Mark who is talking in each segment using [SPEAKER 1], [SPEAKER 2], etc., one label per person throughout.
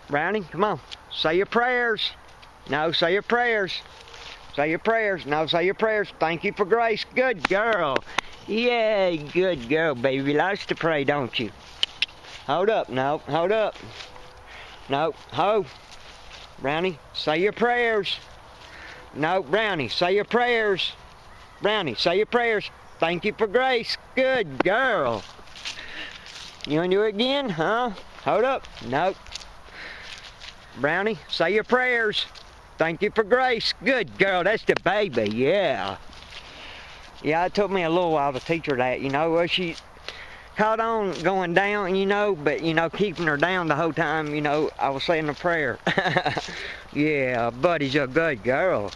[SPEAKER 1] Brownie, come on. Say your prayers. No, say your prayers. Say your prayers. No, say your prayers. Thank you for grace. Good girl. Yay, good girl, baby. Likes to pray, don't you? Hold up. No, hold up. No, ho. Brownie, say your prayers. No, Brownie, say your prayers. Brownie, say your prayers. Thank you for grace. Good girl. You want to do it again, huh? Hold up. No. Brownie, say your prayers. Thank you for grace. Good girl. That's the baby. Yeah. Yeah, it took me a little while to teach her that, you know. Well, she caught on going down, you know, but, you know, keeping her down the whole time, you know, I was saying a prayer. Yeah, Buddy's a good girl.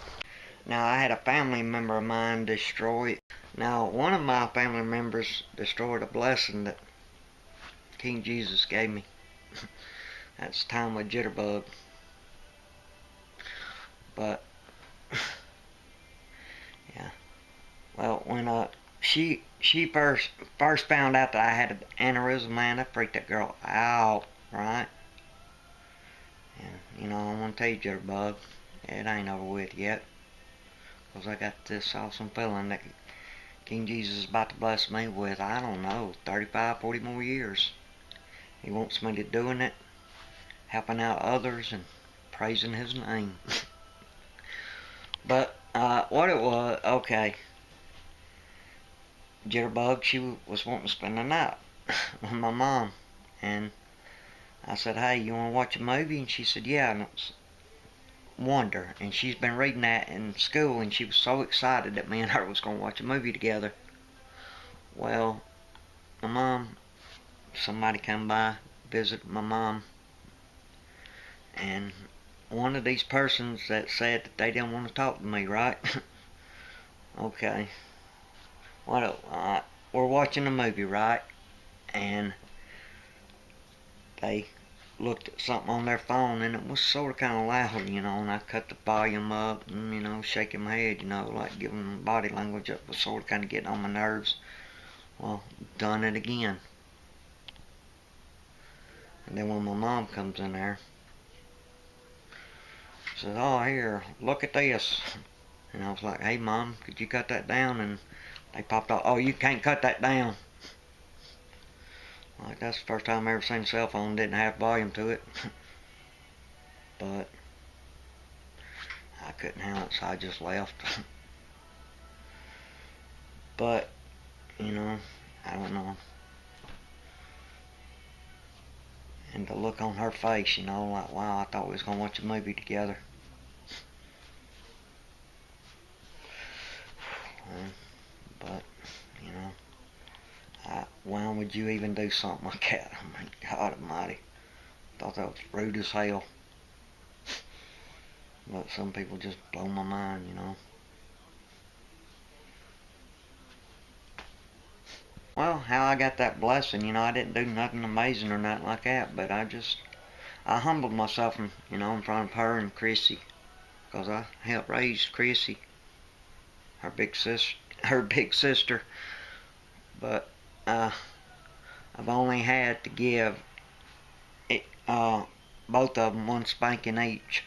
[SPEAKER 1] Now, I had a family member of mine destroy. Now, one of my family members destroyed a blessing that King Jesus gave me. That's time with Jitterbug. But, yeah. Well, when she first found out that I had an aneurysm, man, that freaked that girl out, right? And, you know, I want to tell you, Jitterbug, it ain't over with yet. Because I got this awesome feeling that King Jesus is about to bless me with, I don't know, 35, 40 more years. He wants me to doing it, helping out others, and praising his name. But, what it was, okay. Jitterbug, she was wanting to spend the night with my mom. And I said, hey, you want to watch a movie? And she said, yeah. And it was Wonder. And she's been reading that in school, and she was so excited that me and her was going to watch a movie together. Well, my mom, somebody come by, visit my mom, and one of these persons that said that they didn't want to talk to me, right? Okay. We're watching a movie, right? And they looked at something on their phone, and it was sort of kind of loud, you know, and I cut the volume up and, you know, shaking my head, you know, like giving them body language that was sort of kind of getting on my nerves. Well, done it again. And then when my mom comes in there, says, oh, here, look at this. And I was like, hey, Mom, could you cut that down? And they popped off, oh, you can't cut that down. Like, that's the first time I ever seen a cell phone didn't have volume to it. But I couldn't handle it, so I just left. But, you know, I don't know. And the look on her face, you know, like, wow, I thought we was going to watch a movie together. But, you know, why would you even do something like that? I mean, God almighty. Thought that was rude as hell. But some people just blow my mind, you know. Well, how I got that blessing, you know, I didn't do nothing amazing or nothing like that, but I humbled myself, you know, in front of her and Chrissy, because I helped raise Chrissy, her big sister, but I've only had to give both of them one spanking each.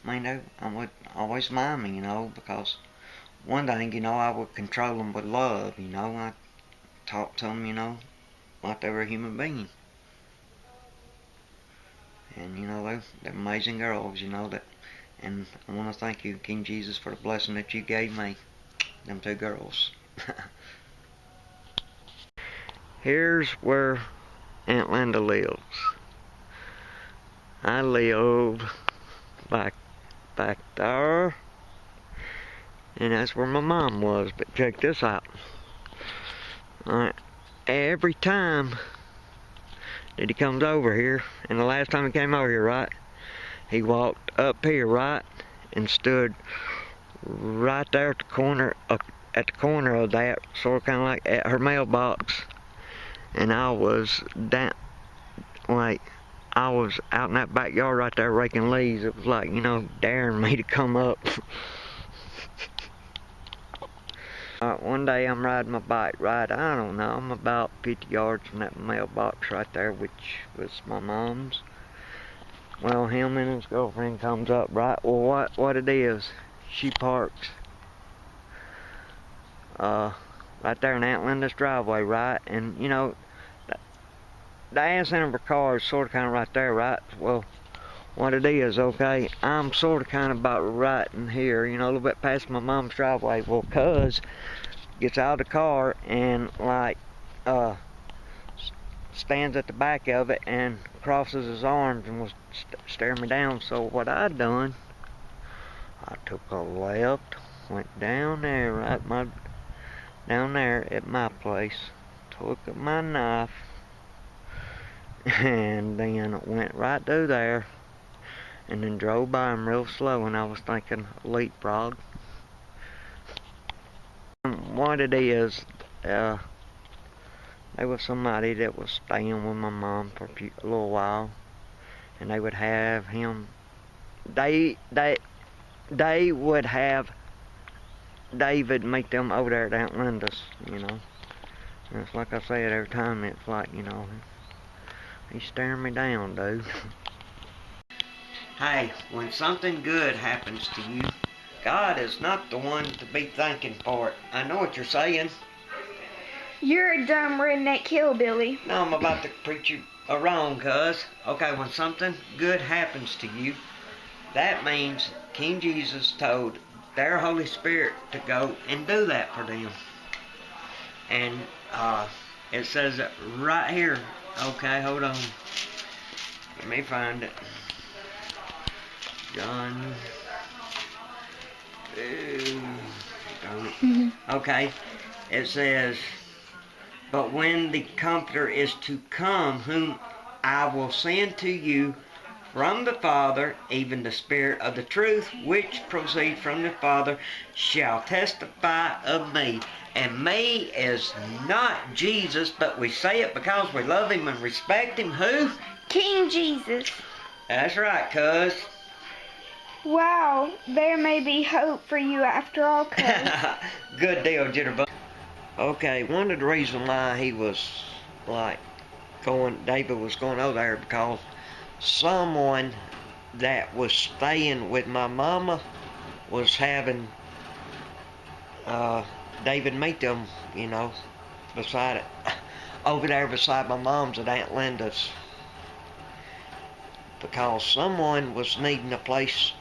[SPEAKER 1] I mean, they would always mind me, you know, because one thing, you know, I would control them with love, you know. I talked to them, you know, like they were a human being. And, you know, they're amazing girls, you know, and I want to thank you, King Jesus, for the blessing that you gave me, them two girls. Here's where Aunt Linda lives. I live back there, and that's where my mom was. But check this out. Alright, every time that he comes over here, and the last time he came over here, right, he walked up here, right, and stood right there at the corner of that, sort of kind of like at her mailbox, and I was down, like, I was out in that backyard right there raking leaves. It was like, you know, daring me to come up. One day I'm riding my bike, right, I don't know, I'm about 50 yards from that mailbox right there, which was my mom's. Well, him and his girlfriend comes up, right? Well, what it is, she parks right there in Aunt Linda's driveway, right? And you know, the ass end of her car is sort of kind of right there, right? Well, what it is, okay, I'm sort of kind of about right in here, you know, a little bit past my mom's driveway. Well, cuz gets out of the car and like stands at the back of it and crosses his arms and was staring me down. So what I done, I took a left, went down there, down there at my place, took my knife, and then went right through there, and then drove by him real slow, and I was thinking leapfrog. What it is, there was somebody that was staying with my mom for a little while, and they would have him, they would have David meet them over there at Aunt Linda's, you know. And it's like I said, every time it's like, you know, he's staring me down, dude. Hey, when something good happens to you, God is not the one to be thanking for it. I know what you're saying.
[SPEAKER 2] You're a dumb redneck hillbilly.
[SPEAKER 1] No, I'm about to preach you wrong, cuz. Okay, when something good happens to you, that means King Jesus told their Holy Spirit to go and do that for them. And it says it right here. Okay, hold on. Let me find it. John. Okay, it says, but when the Comforter is to come, whom I will send to you from the Father, even the Spirit of the truth, which proceeds from the Father, shall testify of me. And me is not Jesus, but we say it because we love him and respect him. Who?
[SPEAKER 2] King Jesus.
[SPEAKER 1] That's right, cuz.
[SPEAKER 2] Wow, there may be hope for you after all, cuz.
[SPEAKER 1] Good deal, Jitterbug. Okay, one of the reasons why he was like David was going over there, because someone that was staying with my mama was having David meet them, you know, over there beside my mom's at Aunt Linda's, because someone was needing a place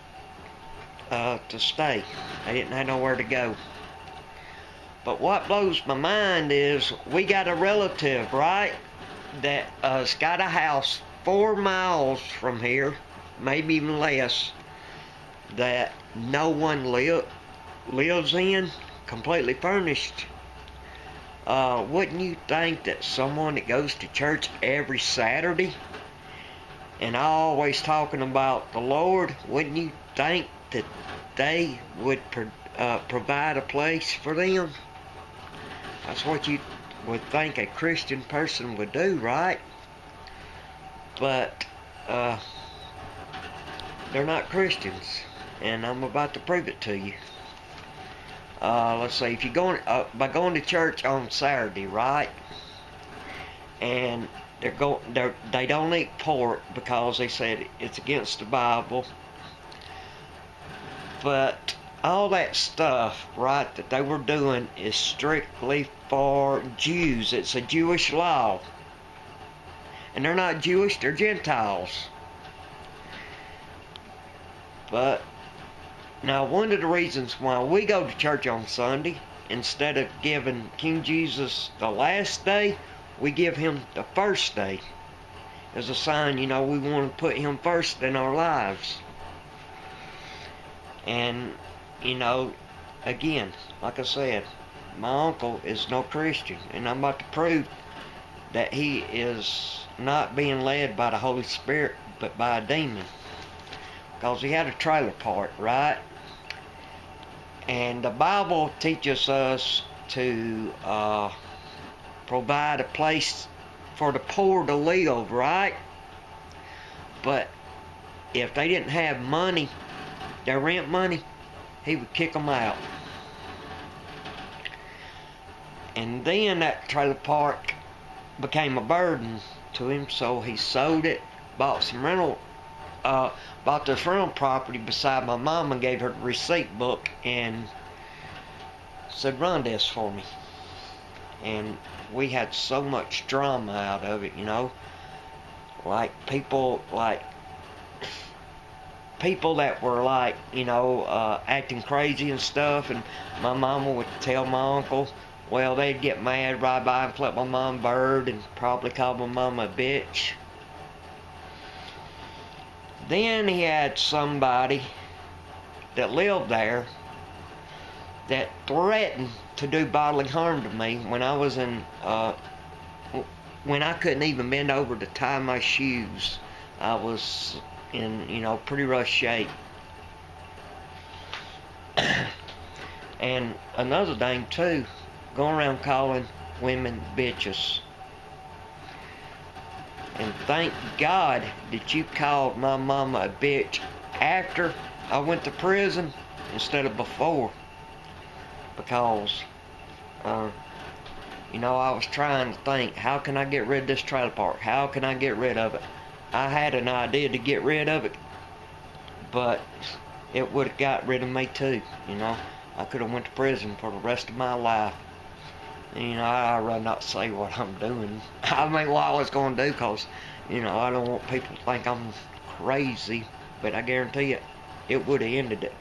[SPEAKER 1] to stay. They didn't have nowhere to go. But what blows my mind is we got a relative, right, that's got a house 4 miles from here, maybe even less, that no one lives in, completely furnished. Wouldn't you think that someone that goes to church every Saturday and always talking about the Lord, wouldn't you think that they would provide a place for them? That's what you would think a Christian person would do, right? But they're not Christians, and I'm about to prove it to you. Let's see, if you're going by going to church on Saturday, right? And they don't eat pork because they said it's against the Bible. But all that stuff, right, that they were doing is strictly for Jews. It's a Jewish law. And they're not Jewish, they're Gentiles. But now, one of the reasons why we go to church on Sunday, instead of giving King Jesus the last day, we give him the first day. As a sign, you know, we want to put him first in our lives. And, you know, again, like I said, my uncle is no Christian, and I'm about to prove that he is not being led by the Holy Spirit, but by a demon. Because he had a trailer park, right? And the Bible teaches us to provide a place for the poor to live, right? But if they didn't have money, their rent money, he would kick them out. And then that trailer park became a burden to him, so he sold it, bought some rental bought this rental property beside my mom and gave her the receipt book and said, run this for me. And we had so much drama out of it, you know. Like people that were like, you know, acting crazy and stuff, and my mama would tell my uncle, well, they'd get mad right by and flip my mom a bird and probably call my mama a bitch. Then he had somebody that lived there that threatened to do bodily harm to me when I was in, when I couldn't even bend over to tie my shoes. I was in, you know, pretty rough shape. And another thing too, going around calling women bitches. And thank God that you called my mama a bitch after I went to prison instead of before. Because, you know, I was trying to think, how can I get rid of this trailer park? How can I get rid of it? I had an idea to get rid of it, but it would have got rid of me too, you know. I could have went to prison for the rest of my life. And, you know, I'd rather not say what I'm doing. I mean, what I was going to do, because, you know, I don't want people to think I'm crazy, but I guarantee you, it would have ended it.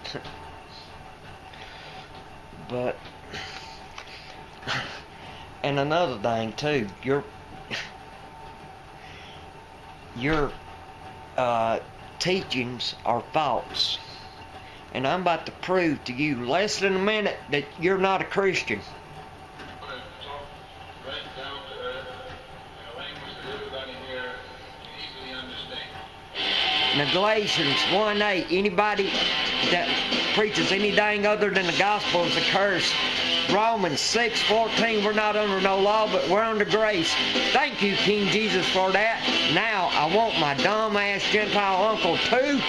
[SPEAKER 1] But, and another thing too, your teachings are false. And I'm about to prove to you less than a minute that you're not a Christian. Now, Galatians 1:8, anybody that preaches anything other than the gospel is accursed. Romans 6:14, we're not under no law, but we're under grace. Thank you, King Jesus, for that. Now, I want my dumb-ass Gentile uncle to